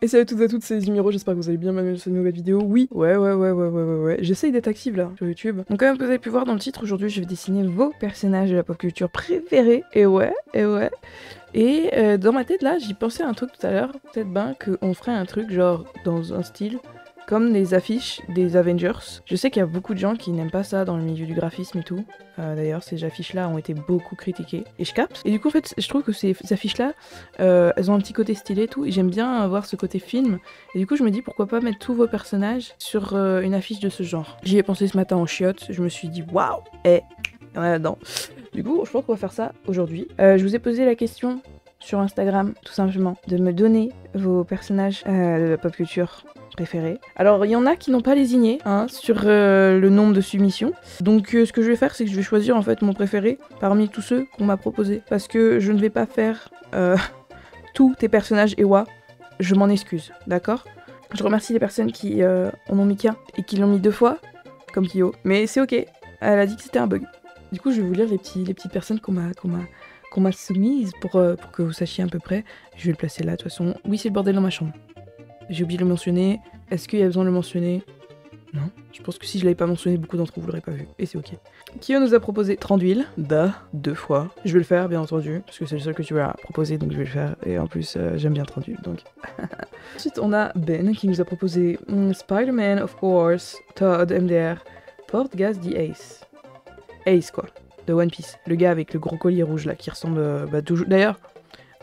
Et salut à toutes et à toutes, c'est Zimiro, j'espère que vous allez bien malgré cette nouvelle vidéo. Oui, ouais. J'essaye d'être active là, sur YouTube. Donc comme vous avez pu voir dans le titre, aujourd'hui je vais dessiner vos personnages de la pop culture préférés. Et ouais. Et dans ma tête là, j'y pensais à un truc tout à l'heure. Peut-être ben qu'on ferait un truc genre dans un style comme les affiches des Avengers. Je sais qu'il y a beaucoup de gens qui n'aiment pas ça dans le milieu du graphisme et tout. D'ailleurs, ces affiches-là ont été beaucoup critiquées. Et je capte. Et du coup, en fait, je trouve que ces affiches-là, elles ont un petit côté stylé et tout. Et j'aime bien avoir ce côté film. Et du coup, je me dis, pourquoi pas mettre tous vos personnages sur une affiche de ce genre. J'y ai pensé ce matin en chiottes. Je me suis dit, waouh, il y en a là-dedans. Du coup, je pense qu'on va faire ça aujourd'hui. Je vous ai posé la question sur Instagram, tout simplement, de me donner vos personnages de la pop culture préférés. Alors, il y en a qui n'ont pas lésiné sur le nombre de submissions. Donc, ce que je vais faire, c'est que je vais choisir en fait mon préféré parmi tous ceux qu'on m'a proposé. Parce que je ne vais pas faire tous tes personnages Ewa. Je m'en excuse, d'accord? Je remercie les personnes qui en ont mis qu'un et qui l'ont mis 2 fois, comme Kyo. Mais c'est ok, elle a dit que c'était un bug. Du coup, je vais vous lire les petites personnes qu'on m'a soumises pour que vous sachiez à peu près. Je vais le placer là, de toute façon. Oui, c'est le bordel dans ma chambre. J'ai oublié de le mentionner. Est-ce qu'il y a besoin de le mentionner? Non. Je pense que si je l'avais pas mentionné, beaucoup d'entre vous l'auraient pas vu. Et c'est ok. Kyo nous a proposé 30 d'huile. 2 fois. Je vais le faire, bien entendu. Parce que c'est le seul que tu m'as proposé, donc je vais le faire. Et en plus, j'aime bien 30 d'huile, donc... Ensuite, on a Ben qui nous a proposé Spider-Man, of course. Todd, MDR. Portgas, The Ace. Ace, quoi. De One Piece. Le gars avec le gros collier rouge, là, qui ressemble... toujours... D'ailleurs...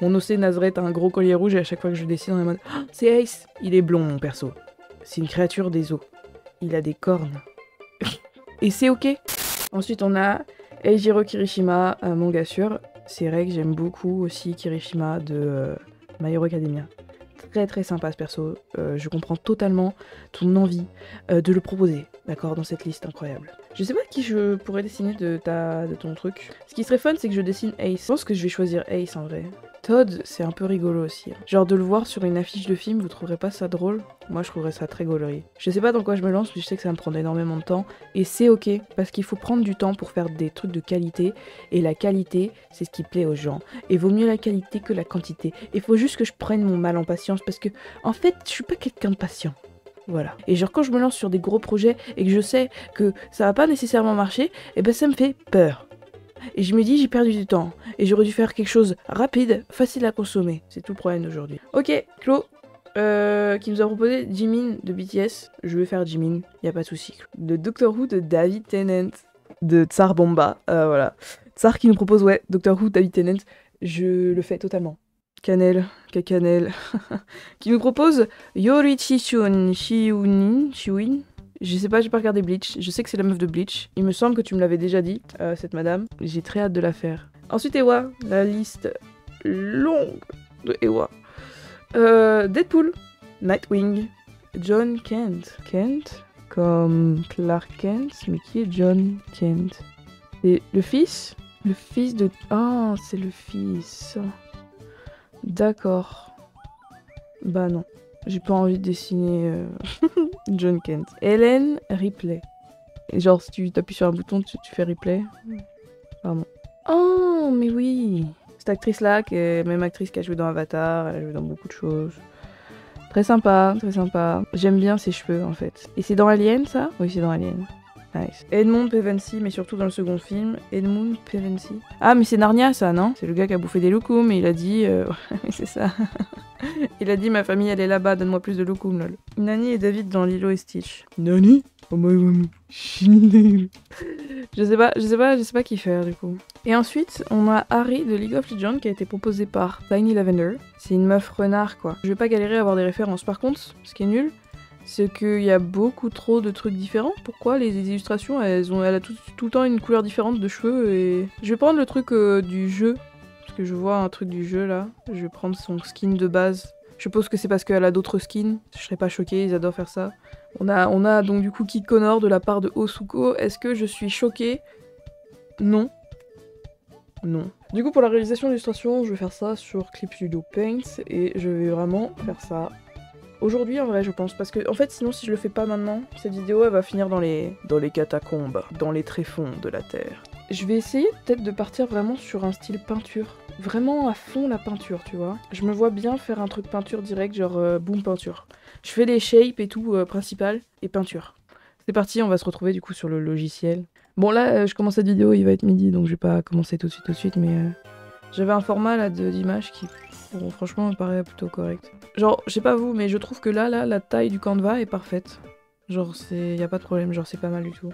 Mon OC Nazareth a un gros collier rouge et à chaque fois que je dessine, on est en mode oh, c'est Ace. Il est blond, mon perso. C'est une créature des eaux. Il a des cornes. Et c'est ok. Ensuite, on a Eijiro Kirishima, manga sûr. C'est vrai que j'aime beaucoup aussi Kirishima de My Hero Academia. Très sympa ce perso. Je comprends totalement ton envie de le proposer, d'accord, dans cette liste incroyable. Je sais pas qui je pourrais dessiner de ton truc. Ce qui serait fun, c'est que je dessine Ace. Je pense que je vais choisir Ace en vrai. Todd, c'est un peu rigolo aussi. Genre de le voir sur une affiche de film, vous trouverez pas ça drôle? Moi, je trouverais ça très gaulerie. Je sais pas dans quoi je me lance, mais je sais que ça va me prendre énormément de temps. Et c'est ok, parce qu'il faut prendre du temps pour faire des trucs de qualité. Et la qualité, c'est ce qui plaît aux gens. Et vaut mieux la qualité que la quantité. Il faut juste que je prenne mon mal en patience, parce que, en fait, je suis pas quelqu'un de patient. Voilà. Et genre quand je me lance sur des gros projets et que je sais que ça va pas nécessairement marcher, et ben ça me fait peur. Et je me dis j'ai perdu du temps. Et j'aurais dû faire quelque chose rapide, facile à consommer. C'est tout le problème d'aujourd'hui. Ok, Clo, qui nous a proposé Jimin de BTS. Je vais faire Jimin, y a pas de souci. De Doctor Who de David Tennant. De Tsar Bomba, voilà. Tsar qui nous propose, ouais, Doctor Who, David Tennant. Je le fais totalement. Cannelle, qui nous propose Yorichi Shiuin. Je sais pas, j'ai pas regardé Bleach. Je sais que c'est la meuf de Bleach. Il me semble que tu me l'avais déjà dit, cette madame. J'ai très hâte de la faire. Ensuite, Ewa, la liste longue de Ewa. Deadpool, Nightwing, John Kent. Kent comme Clark Kent, mais qui est John Kent? Et le fils? Le fils de... Ah, c'est le fils... D'accord. Bah non. J'ai pas envie de dessiner John Kent. Ellen Ripley. Et genre, si tu appuies sur un bouton, tu fais replay. Pardon. Oh, mais oui. Cette actrice-là, qui est même actrice qui a joué dans Avatar, elle a joué dans beaucoup de choses. Très sympa, très sympa. J'aime bien ses cheveux, en fait. Et c'est dans Alien, ça? Oui, c'est dans Alien. Nice. Edmond Pevensie, mais surtout dans le second film. Edmond Pevensie. Ah, mais c'est Narnia, ça, non? C'est le gars qui a bouffé des loukoums et il a dit... Oui, c'est ça. Il a dit, ma famille, elle est là-bas, donne-moi plus de loukoums, lol. Nani et David dans Lilo et Stitch. Nani? Oh my... Je sais pas qui faire, du coup. Et ensuite, on a Harry de League of Legends qui a été proposé par Tiny Lavender. C'est une meuf renard, quoi. Je vais pas galérer à avoir des références. Par contre, ce qui est nul, c'est qu'il y a beaucoup trop de trucs différents. Pourquoi les illustrations, elle a tout le temps une couleur différente de cheveux et... Je vais prendre le truc du jeu, parce que je vois un truc du jeu là. Je vais prendre son skin de base. Je suppose que c'est parce qu'elle a d'autres skins. Je serais pas choquée, ils adorent faire ça. On a donc du coup Kid Connor de la part de Osuko. Est-ce que je suis choquée? Non. Non. Du coup pour la réalisation d'illustration, je vais faire ça sur Clip Studio Paint et je vais vraiment faire ça aujourd'hui en vrai je pense, parce que en fait sinon si je le fais pas maintenant, cette vidéo elle va finir dans les catacombes, dans les tréfonds de la terre. Je vais essayer peut-être de partir vraiment sur un style peinture. Vraiment à fond la peinture, tu vois. Je me vois bien faire un truc peinture direct, genre boom peinture. Je fais les shapes et tout, principal, et peinture. C'est parti, on va se retrouver du coup sur le logiciel. Bon là, je commence cette vidéo, il va être midi, donc je vais pas commencer tout de suite, mais j'avais un format là d'image qui, bon, franchement, me paraît plutôt correct. Genre, je sais pas vous, mais je trouve que là, la taille du Canva est parfaite. Genre, y a pas de problème, genre c'est pas mal du tout.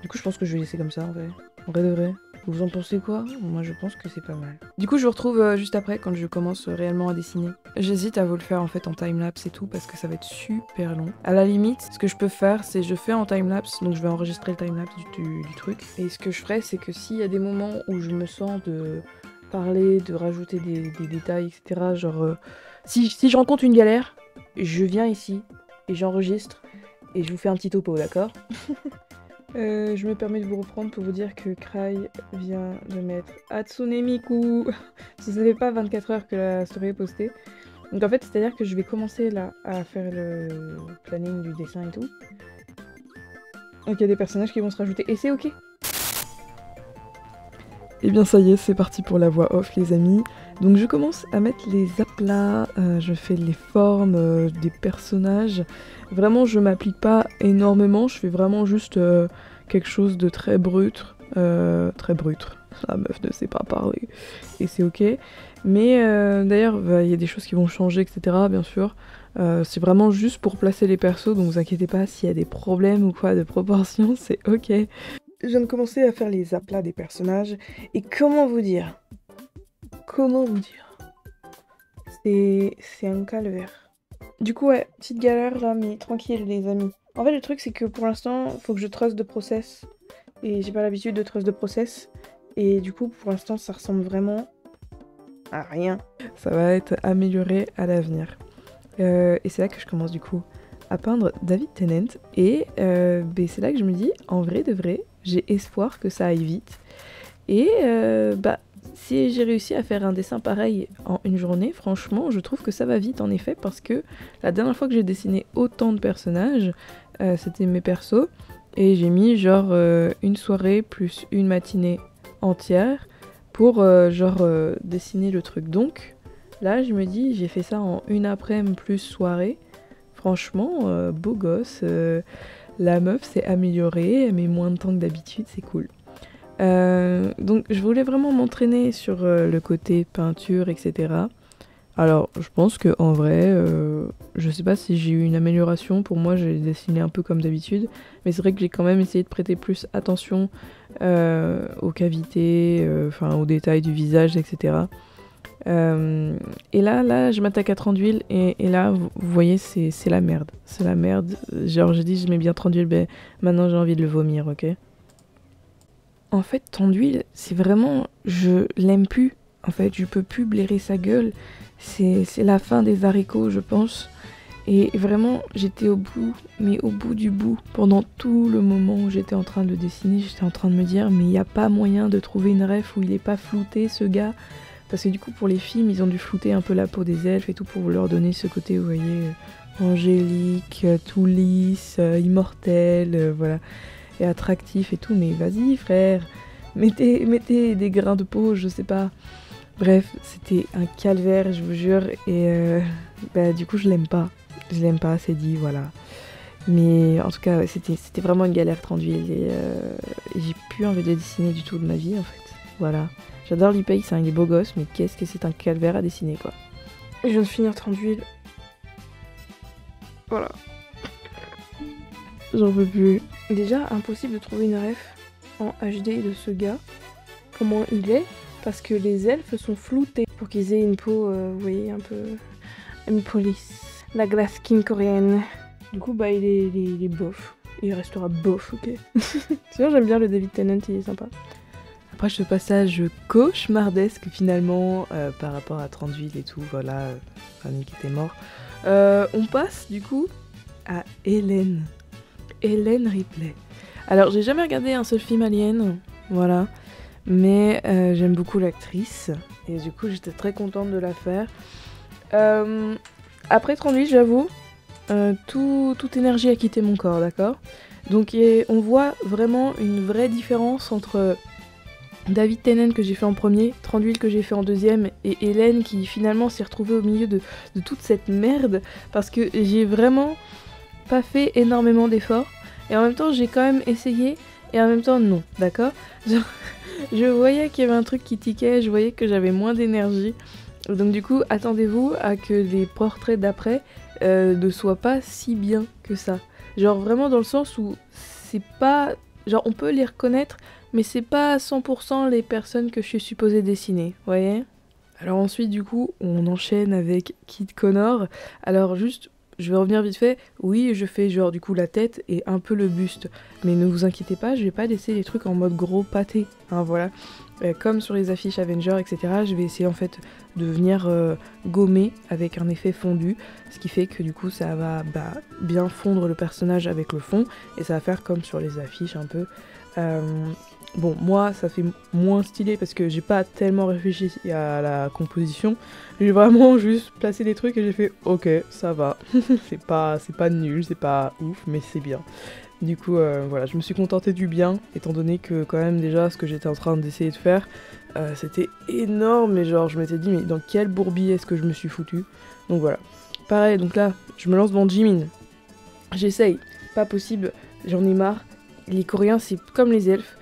Du coup, je pense que je vais laisser comme ça, en vrai. En vrai de vrai. Vous en pensez quoi? Moi, je pense que c'est pas mal. Du coup, je vous retrouve juste après, quand je commence réellement à dessiner. J'hésite à vous le faire, en fait, en timelapse et tout, parce que ça va être super long. À la limite, ce que je peux faire, c'est je fais en timelapse, donc je vais enregistrer le timelapse du truc. Et ce que je ferai, c'est que s'il y a des moments où je me sens de parler, de rajouter des détails, etc., genre... si je rencontre une galère, je viens ici, et j'enregistre, et je vous fais un petit topo, d'accord? Je me permets de vous reprendre pour vous dire que Cry vient de mettre Hatsune Miku. Ça fait pas 24 heures que la story est postée. Donc en fait, c'est-à-dire que je vais commencer là à faire le planning du dessin et tout. Donc il y a des personnages qui vont se rajouter et c'est ok. Et bien ça y est, c'est parti pour la voix off les amis. Donc je commence à mettre les aplats, je fais les formes des personnages. Vraiment je m'applique pas énormément, je fais vraiment juste quelque chose de très brut. Très brut, la meuf ne sait pas parler et c'est ok. Mais d'ailleurs il y a des choses qui vont changer etc bien sûr. C'est vraiment juste pour placer les persos donc vous inquiétez pas s'il y a des problèmes ou quoi de proportion, c'est ok. Je viens de commencer à faire les aplats des personnages et comment vous dire? C'est un calvaire. Du coup ouais, petite galère là mais tranquille les amis. En fait le truc c'est que pour l'instant faut que je trust de process et j'ai pas l'habitude de trust de process et du coup pour l'instant ça ressemble vraiment à rien. Ça va être amélioré à l'avenir. Et c'est là que je commence du coup à peindre David Tennant et c'est là que je me dis en vrai de vrai j'ai espoir que ça aille vite et si j'ai réussi à faire un dessin pareil en une journée, franchement je trouve que ça va vite en effet parce que la dernière fois que j'ai dessiné autant de personnages c'était mes persos et j'ai mis genre une soirée plus une matinée entière pour dessiner le truc. Donc là je me dis j'ai fait ça en une après-midi plus soirée. Franchement, beau gosse, la meuf s'est améliorée, elle met moins de temps que d'habitude, c'est cool. Donc je voulais vraiment m'entraîner sur le côté peinture, etc. Alors je pense que en vrai, je sais pas si j'ai eu une amélioration, pour moi j'ai dessiné un peu comme d'habitude, mais c'est vrai que j'ai quand même essayé de prêter plus attention aux cavités, aux détails du visage, etc. Et là, je m'attaque à 30 d'huile et là, vous voyez, c'est la merde. C'est la merde. Genre, j'ai dit, je mets bien 30 d'huile, ben maintenant j'ai envie de le vomir, ok? En fait, 30 d'huile, c'est vraiment... Je l'aime plus. En fait, je peux plus blairer sa gueule. C'est la fin des haricots, je pense. Et vraiment, j'étais au bout, mais au bout du bout. Pendant tout le moment où j'étais en train de dessiner, j'étais en train de me dire, mais il n'y a pas moyen de trouver une ref où il est pas flouté, ce gars. Parce que du coup pour les films ils ont dû flouter un peu la peau des elfes et tout pour leur donner ce côté vous voyez angélique, tout lisse, immortel, voilà, et attractif et tout, mais vas-y frère, mettez des grains de peau, je sais pas. Bref, c'était un calvaire je vous jure et du coup je l'aime pas, c'est dit, voilà. Mais en tout cas ouais, c'était vraiment une galère 30 d'huile et j'ai plus envie de dessiner du tout de ma vie en fait, voilà. J'adore l'Ipei, c'est un beau gosse, mais qu'est-ce que c'est un calvaire à dessiner, quoi. Je viens de finir 30 d'huile. Voilà. J'en peux plus. Déjà, impossible de trouver une ref en HD de ce gars. Comment il est, parce que les elfes sont floutés. Pour qu'ils aient une peau, vous voyez, un peu... une peau lisse. La glace skin coréenne. Du coup, il est bof. Il restera bof, ok. Sinon, j'aime bien le David Tennant, il est sympa. Après ce passage cauchemardesque finalement par rapport à 30 d'huile et tout, voilà, Fanny qui était mort. On passe du coup à Hélène Ripley. Alors j'ai jamais regardé un seul film Alien, voilà, mais j'aime beaucoup l'actrice et du coup j'étais très contente de la faire. Après 30 d'huile j'avoue, toute énergie a quitté mon corps, d'accord? Donc on voit vraiment une vraie différence entre David Tennant que j'ai fait en premier, Tranduil que j'ai fait en deuxième, et Hélène qui finalement s'est retrouvée au milieu de toute cette merde, parce que j'ai vraiment pas fait énormément d'efforts, et en même temps j'ai quand même essayé, et en même temps non, d'accord? Genre, je voyais qu'il y avait un truc qui tiquait, je voyais que j'avais moins d'énergie, donc du coup attendez-vous à que les portraits d'après ne soient pas si bien que ça. Genre vraiment dans le sens où c'est pas... Genre on peut les reconnaître, mais c'est pas à 100% les personnes que je suis supposée dessiner, vous voyez? Alors ensuite du coup on enchaîne avec Kit Connor. Alors juste, je vais revenir vite fait, oui je fais genre du coup la tête et un peu le buste, mais ne vous inquiétez pas, je vais pas laisser les trucs en mode gros pâté, hein, voilà. Comme sur les affiches Avengers, etc., je vais essayer en fait de venir gommer avec un effet fondu, ce qui fait que du coup ça va bien fondre le personnage avec le fond, et ça va faire comme sur les affiches un peu. Bon, moi ça fait moins stylé parce que j'ai pas tellement réfléchi à la composition, j'ai vraiment juste placé des trucs et j'ai fait ok, ça va, c'est pas nul, c'est pas ouf, mais c'est bien. Du coup, voilà, je me suis contentée du bien, étant donné que quand même déjà ce que j'étais en train d'essayer de faire, c'était énorme, et genre je m'étais dit mais dans quel bourbier est-ce que je me suis foutue? Donc voilà. Pareil, donc là, je me lance dans Jimin. J'essaye, pas possible, j'en ai marre. Les Coréens, c'est comme les elfes.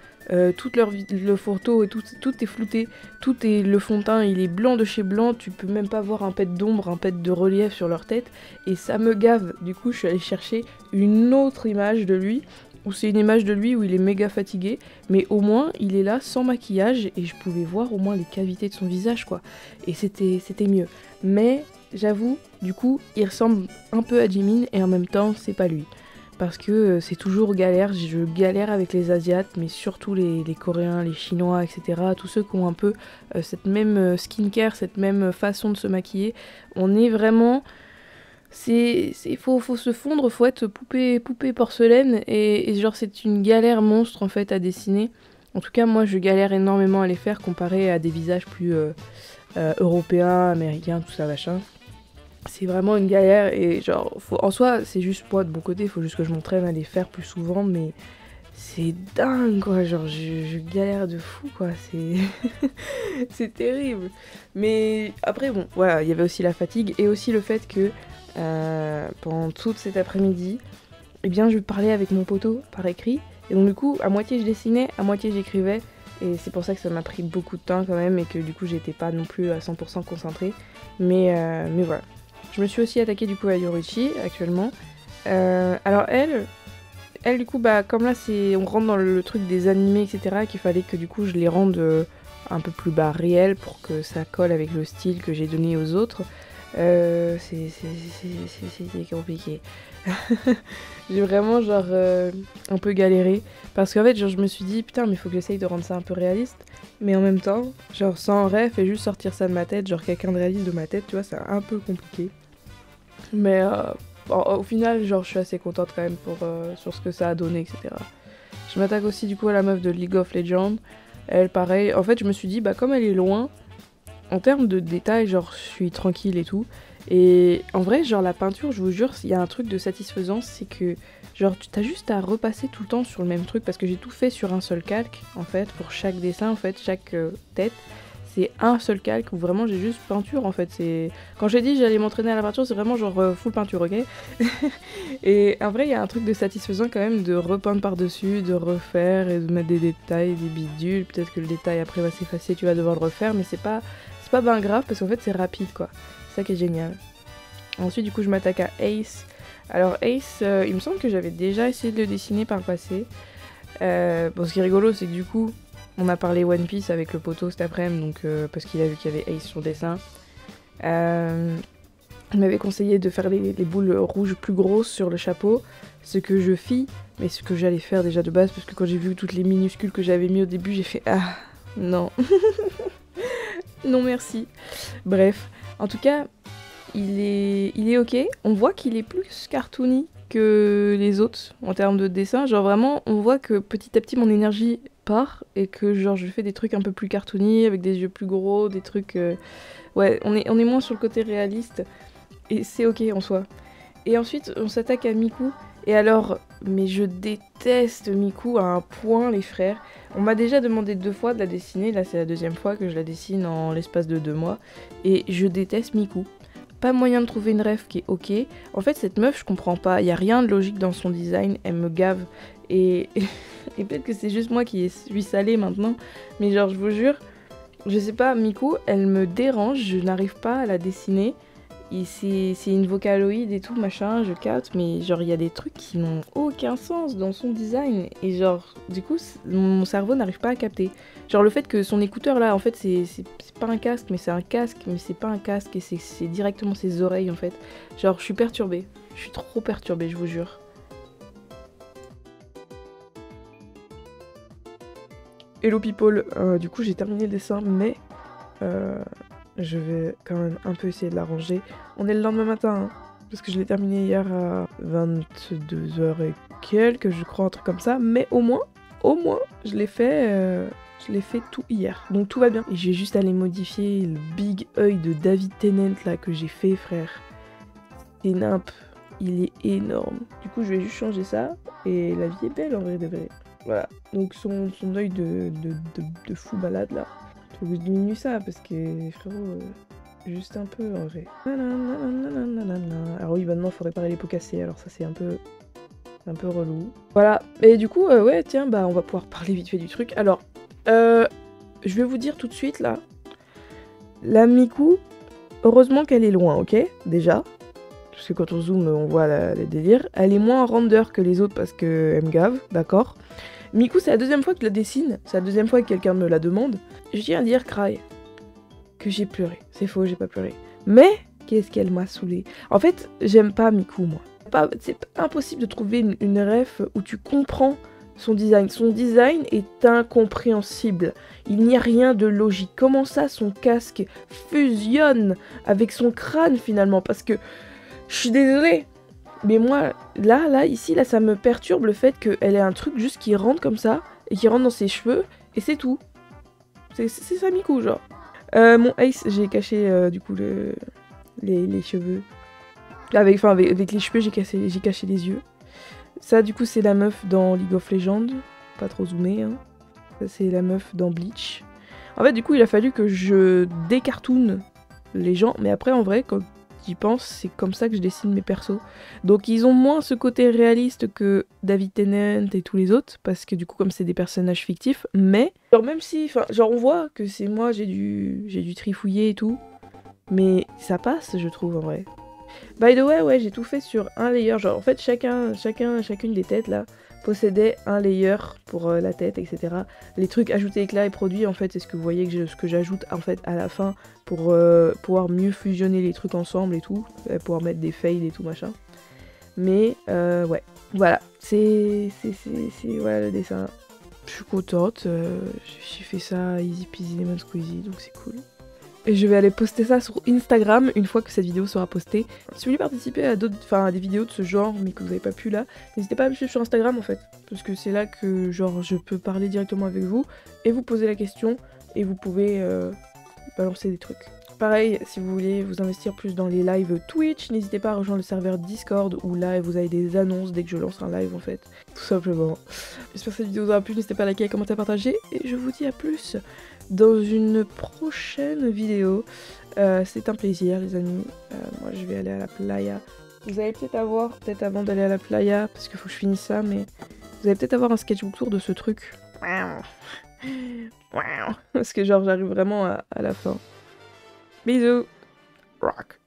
Toute le photo et tout est flouté, tout est le fond de teint, il est blanc de chez blanc, tu peux même pas voir un pet d'ombre, un pet de relief sur leur tête, et ça me gave. Du coup je suis allée chercher une autre image de lui, où c'est une image de lui où il est méga fatigué, mais au moins il est là sans maquillage, et je pouvais voir au moins les cavités de son visage quoi, et c'était mieux. Mais j'avoue, du coup il ressemble un peu à Jimin, et en même temps c'est pas lui. Parce que c'est toujours galère, je galère avec les Asiates, mais surtout les Coréens, les Chinois, etc. Tous ceux qui ont un peu cette même skincare, cette même façon de se maquiller. On est vraiment... Faut se fondre, faut être poupée porcelaine, et genre c'est une galère monstre en fait à dessiner. En tout cas moi je galère énormément à les faire comparé à des visages plus européens, américains, tout ça machin. C'est vraiment une galère, et genre, en soi, c'est juste moi de mon côté, il faut juste que je m'entraîne à les faire plus souvent, mais c'est dingue quoi, genre je galère de fou quoi, c'est c'est terrible. Mais après bon, voilà, il y avait aussi la fatigue, et aussi le fait que pendant toute cet après-midi, eh bien je parlais avec mon poteau par écrit, et donc du coup, à moitié je dessinais, à moitié j'écrivais, et c'est pour ça que ça m'a pris beaucoup de temps quand même, et que du coup j'étais pas non plus à 100% concentrée, mais voilà. Je me suis aussi attaquée du coup à Yoruichi actuellement. Alors elle du coup comme là on rentre dans le truc des animés etc, qu'il fallait que du coup je les rende un peu plus réels pour que ça colle avec le style que j'ai donné aux autres. C'est compliqué. J'ai vraiment genre un peu galéré, parce qu'en fait genre je me suis dit putain mais faut que j'essaye de rendre ça un peu réaliste, mais en même temps genre sans rêve et juste sortir ça de ma tête, genre quelqu'un de réaliste de ma tête, tu vois, c'est un peu compliqué. Mais au final genre je suis assez contente quand même sur ce que ça a donné etc. Je m'attaque aussi du coup à la meuf de League of Legends. Elle pareil, en fait je me suis dit comme elle est loin, en termes de détails genre je suis tranquille et tout. Et en vrai, genre la peinture, je vous jure, il y a un truc de satisfaisant, c'est que genre t'as juste à repasser tout le temps sur le même truc, parce que j'ai tout fait sur un seul calque, en fait, pour chaque dessin, en fait, chaque tête, c'est un seul calque où vraiment j'ai juste peinture, en fait. C'est quand j'ai dit j'allais m'entraîner à la peinture, c'est vraiment genre full peinture, ok. Et en vrai, il y a un truc de satisfaisant quand même de repeindre par-dessus, de refaire et de mettre des détails, des bidules. Peut-être que le détail après va s'effacer, tu vas devoir le refaire, mais c'est pas ben grave, parce qu'en fait c'est rapide quoi. C'est ça qui est génial. Ensuite du coup je m'attaque à Ace. Alors Ace, il me semble que j'avais déjà essayé de le dessiner par le passé. Bon, ce qui est rigolo c'est que du coup on a parlé One Piece avec le poteau cet après-midi, donc parce qu'il a vu qu'il y avait Ace sur le dessin. Il m'avait conseillé de faire les boules rouges plus grosses sur le chapeau, ce que je fis, mais ce que j'allais faire déjà de base, parce que quand j'ai vu toutes les minuscules que j'avais mis au début, j'ai fait ah non. Non merci. Bref, en tout cas, il est ok. On voit qu'il est plus cartoony que les autres en termes de dessin. Genre vraiment, on voit que petit à petit mon énergie part, et que genre je fais des trucs un peu plus cartoony avec des yeux plus gros, des trucs... Ouais, on est moins sur le côté réaliste, et c'est ok en soi. Et ensuite, on s'attaque à Miku. Et alors, mais je déteste Miku à un point, les frères. On m'a déjà demandé 2 fois de la dessiner, là c'est la 2e fois que je la dessine en l'espace de 2 mois. Et je déteste Miku. Pas moyen de trouver une ref qui est ok. En fait, cette meuf, je comprends pas. Il y a rien de logique dans son design. Elle me gave. Et peut-être que c'est juste moi qui suis salée maintenant. Mais genre, je vous jure, je sais pas, Miku, elle me dérange. Je n'arrive pas à la dessiner. Et c'est une vocaloïde et tout, machin, je capte. Mais genre, il y a des trucs qui n'ont aucun sens dans son design. Et genre, du coup, mon cerveau n'arrive pas à capter. Genre le fait que son écouteur là, en fait, c'est pas un casque, mais c'est un casque, mais c'est pas un casque, et c'est directement ses oreilles en fait. Genre, je suis perturbée. Je suis trop perturbée, je vous jure. Hello people, du coup j'ai terminé le dessin, mais je vais quand même un peu essayer de l'arranger. On est le lendemain matin, hein, parce que je l'ai terminé hier à 22h et quelques, je crois, un truc comme ça, mais au moins, je l'ai fait tout hier, donc tout va bien. Et j'ai juste à aller modifier le big œil de David Tennant là que j'ai fait, frère. C'est nimp, il est énorme. Du coup, je vais juste changer ça, et la vie est belle en vrai de vrai. Voilà, donc son œil de fou malade là. Faut que je diminue ça parce que frérot, juste un peu en vrai. Alors oui, maintenant faut réparer les pots cassés, alors ça c'est un peu relou. Voilà, et du coup, ouais, tiens, bah on va pouvoir parler vite fait du truc. Alors, je vais vous dire tout de suite là, la Miku, heureusement qu'elle est loin, ok, déjà. Parce que quand on zoome, on voit les délires. Elle est moins en render que les autres parce qu'elle me gave, d'accord. Miku, c'est la 2e fois que je la dessine. C'est la 2e fois que quelqu'un me la demande. Je tiens à dire, Cry, que j'ai pleuré. C'est faux, j'ai pas pleuré. Mais, qu'est-ce qu'elle m'a saoulée. En fait, j'aime pas Miku, moi. C'est impossible de trouver une ref où tu comprends son design. Son design est incompréhensible. Il n'y a rien de logique. Comment ça, son casque fusionne avec son crâne, finalement? Parce que... Je suis désolée, mais moi, là, ici, ça me perturbe le fait qu'elle ait un truc juste qui rentre comme ça, et qui rentre dans ses cheveux, et c'est tout. C'est ça, Miku, genre. Mon Ace, j'ai caché, du coup, les cheveux. Avec les cheveux, j'ai caché les yeux. Ça, du coup, c'est la meuf dans League of Legends. Pas trop zoomé, hein. Ça, c'est la meuf dans Bleach. En fait, du coup, il a fallu que je décartoone les gens, mais après, en vrai, quand j'y pense, c'est comme ça que je dessine mes persos. Donc ils ont moins ce côté réaliste que David Tennant et tous les autres, parce que du coup comme c'est des personnages fictifs, mais genre même si, enfin genre on voit que c'est moi, j'ai dû trifouiller et tout, mais ça passe je trouve en vrai. By the way, ouais, j'ai tout fait sur un layer, genre en fait chacune des têtes là possédait un layer pour la tête, etc. Les trucs ajoutés, éclats et produits, en fait, c'est ce que vous voyez ce que j'ajoute en fait à la fin pour pouvoir mieux fusionner les trucs ensemble et tout, pouvoir mettre des fades et tout machin. Mais ouais, voilà, c'est voilà le dessin. Je suis contente, j'ai fait ça easy peasy lemon squeezy, donc c'est cool. Et je vais aller poster ça sur Instagram une fois que cette vidéo sera postée. Si vous voulez participer à des vidéos de ce genre, mais que vous n'avez pas pu là, n'hésitez pas à me suivre sur Instagram en fait. Parce que c'est là que genre je peux parler directement avec vous et vous poser la question et vous pouvez balancer des trucs. Pareil, si vous voulez vous investir plus dans les lives Twitch, n'hésitez pas à rejoindre le serveur Discord où là vous avez des annonces dès que je lance un live en fait. Tout simplement. J'espère que cette vidéo vous aura plu, n'hésitez pas à liker, à commenter, à partager et je vous dis à plus dans une prochaine vidéo. C'est un plaisir les amis. Moi je vais aller à la playa. Vous allez peut-être avoir, avant d'aller à la playa, parce qu'il faut que je finisse ça, mais vous allez peut-être avoir un sketchbook tour de ce truc. Parce que genre j'arrive vraiment à la fin. Bisous. Rock.